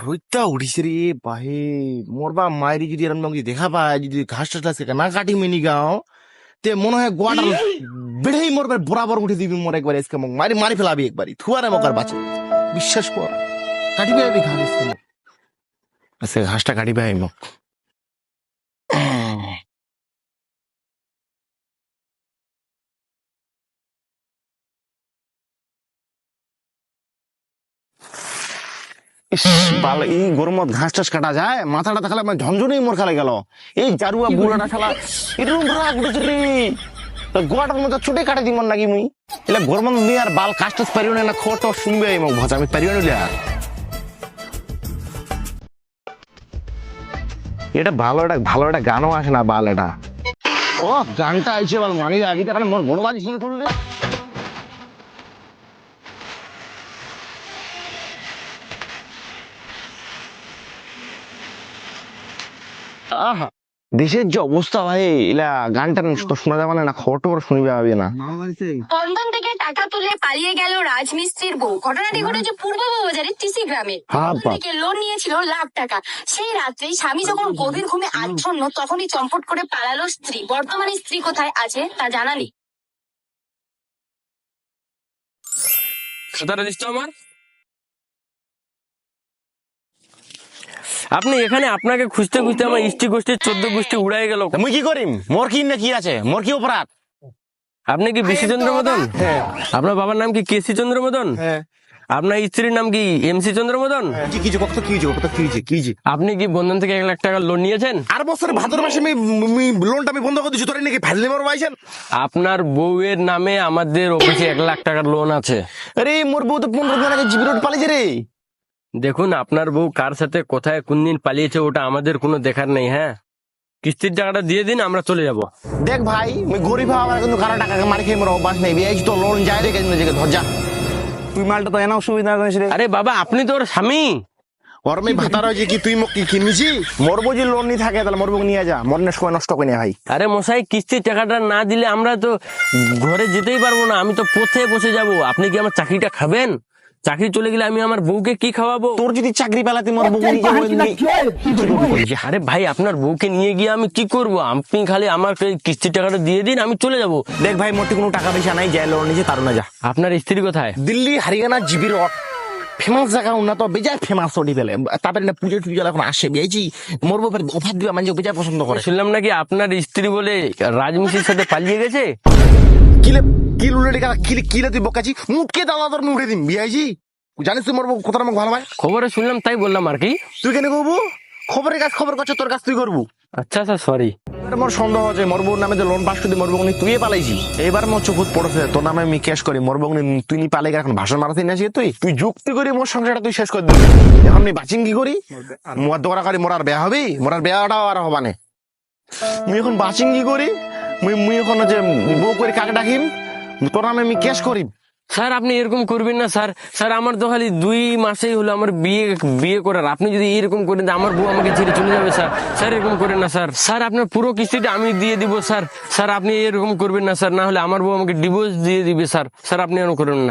রোদটা উঠিছে রে বাহে। মোর বা মায়ের যদি এরকম যদি দেখা পায়, যদি ঘাস টাস না কাটি মেনি গাও, তে মনে হয় গোয়াটার বেড়েই মোর বরাবর উঠে দিবি মোর একবার আজকে মোক মারি মারি ফেলাবি একবারই থুয়ারে মকার বাঁচে। বিশ্বাস কর কাটিবে আমি ঘাস আজকে মোক। আজকে ঘাসটা কাটিবে আমি মোক। ইস বাল, এই গরমত ঘাস টাস কাটা যায়? মাথাটা দেখালে আমার ঝনঝনেই মোর খালে গেল। এই জারুয়া বুড়াটা খেলা এরকম রাগ উঠেছে রে। গোয়াটার মধ্যে ছুটে কাটে দিমন নাকি মুই এলা গরমত নি আর বাল কাজ টাস পারিও না খোট শুনবে মোক ভাষা আমি পারিও না। এটা ভালো একটা গানও আসে না বাল এটা। ও গানটা আইছে বাল মানে আগে তো মোর বড় বাজি শুনে করলে। আহা দেশের যে অবস্থা ভাই, এলা গানটা তো শোনা যাবে না, খবর টবর শুনিবে হবে না। বন্ধন থেকে টাকা তুলে পালিয়ে গেল রাজমিস্ত্রির বউ। ঘটনাটি ঘটেছে পূর্ব বাজারের টিসি গ্রামে। থেকে লোন নিয়েছিল লাখ টাকা। সেই রাত্রে স্বামী যখন গভীর ঘুমে আচ্ছন্ন, তখনই চম্পট করে পালালো স্ত্রী। বর্তমানে স্ত্রী কোথায় আছে তা জানা নেই। আমার আপনি এখানে আপনাকে খুঁজতে খুঁজতে আমার ইষ্টি গোষ্ঠীর 14 গোষ্ঠী উড়াই গেল। মুই কি করিম? মোর কি না কি আছে? মোর কি অপরাধ? আপনি কি বিশ্বচন্দ্র মদন? আপনার বাবার নাম কি কেসি চন্দ্র মদন? আপনার স্ত্রীর নাম কি এমসি চন্দ্র মদন? আপনি কি বন্ধন থেকে 1 লাখ টাকা লোন নিয়েছেন? আর বছর ভাদ্র মাসে লোনটা আমি বন্ধ করে দিচ্ছি, তোরা নাকি ফেললে মারো ভাইছেন। আপনার বউয়ের নামে আমাদের অফিসে 1 লাখ টাকার লোন আছে। আরে মোর বউ তো 15 দিন আগে জিবি রোড পালিয়েছে রে। দেখুন আপনার বউ কার সাথে কোথায় কোন দিন পালিয়েছে ওটা আমাদের কোনো দেখার নেই। হ্যাঁ, কিস্তির টাকাটা দিয়ে দিন, আমরা চলে যাব। দেখ ভাই, মুই গরিব হওয়া কিন্তু কারো টাকা মারি খেয়ে মোর অভ্যাস নেই। বিয়ে তো লোন যায় রে কেন ধর যা। তুই মালটা তো এনা অসুবিধা করিস রে। আরে বাবা, আপনি তো ওর স্বামী। ওর মেয়ে ভাতার হয়েছে কি তুই মোক কি কিনেছি? মোর বউ যদি লোন নিয়ে থাকে তাহলে মোর বউ নিয়ে যা, মোর সময় নষ্ট করে ভাই। আরে মশাই, কিস্তির টাকাটা না দিলে আমরা তো ঘরে যেতেই পারবো না, আমি তো পথে বসে যাব। আপনি কি আমার চাকরিটা খাবেন? চাকরি চলে গেলে আমি আমার বউকে কি খাওয়াবো? তোর যদি চাকরি পেলাতে মোর বউ নিয়ে। আরে ভাই, আপনার বউকে নিয়ে গিয়ে আমি কি করব? আপনি খালি আমার কিস্তির টাকাটা দিয়ে দিন, আমি চলে যাব। দেখ ভাই, মোর কোনো টাকা পয়সা নাই, যাই লোন নিয়েছে তার না যা। আপনার স্ত্রী কোথায়? Delhi Haryana GB road famous জায়গা উন্নত বেজায় ফেমাস ওটি পেলে। তারপরে না পুজো টুজো এখন আসে বিয়েছি মোর বউ অফার দিবা মানে বেজায় পছন্দ করে। শুনলাম নাকি আপনার স্ত্রী বলে রাজমিস্ত্রির সাথে পালিয়ে গেছে। কিলে কি লুলে টাকা কিলে তুই বকাছি মুটকে দাদা তোর মুখে দিন বিয়েছি। জানিস তুই মোর বউ কতটা আমাকে ভালো ভাই? খবরে শুনলাম তাই বললাম আর কি। তুই কেন করবো? খবরের কাজ খবর করছো, তোর কাজ তুই করবো। আচ্ছা স্যার, সরি। মোর সন্দেহ আছে মোর বউর নামে যে লোন পাস করে মোর বউ তুই পালাইছি। এবার মোর চোখত পড়েছে তোর নামে আমি ক্যাশ করি মোর বউ তুই নি পালে এখন ভাষণ মারাতে না তুই তুই যুক্তি করি মোর সংসারটা তুই শেষ করে দিবি। এখন আমি বাচিং কি করি? মোর দোকানা করি মোর আর বেয়া হবি? মোর আর বেয়াটাও আর হবানে। মুই এখন বাচিং কি করি? মুই এখন যে বউ করে কাকে ডাকিম? তোর নামে আমি ক্যাশ করি। স্যার আপনি এরকম করবেন না স্যার। স্যার আমার তো খালি 2 মাসেই হলো আমার বিয়ে করার। আপনি যদি এরকম করেন আমার বউ আমাকে ছেড়ে চলে যাবে স্যার। স্যার এরকম করেন না স্যার। স্যার আপনার পুরো কিস্তিটা আমি দিয়ে দিব স্যার। স্যার আপনি এরকম করবেন না স্যার, না হলে আমার বউ আমাকে ডিভোর্স দিয়ে দিবে স্যার। স্যার আপনি এরকম করেন না।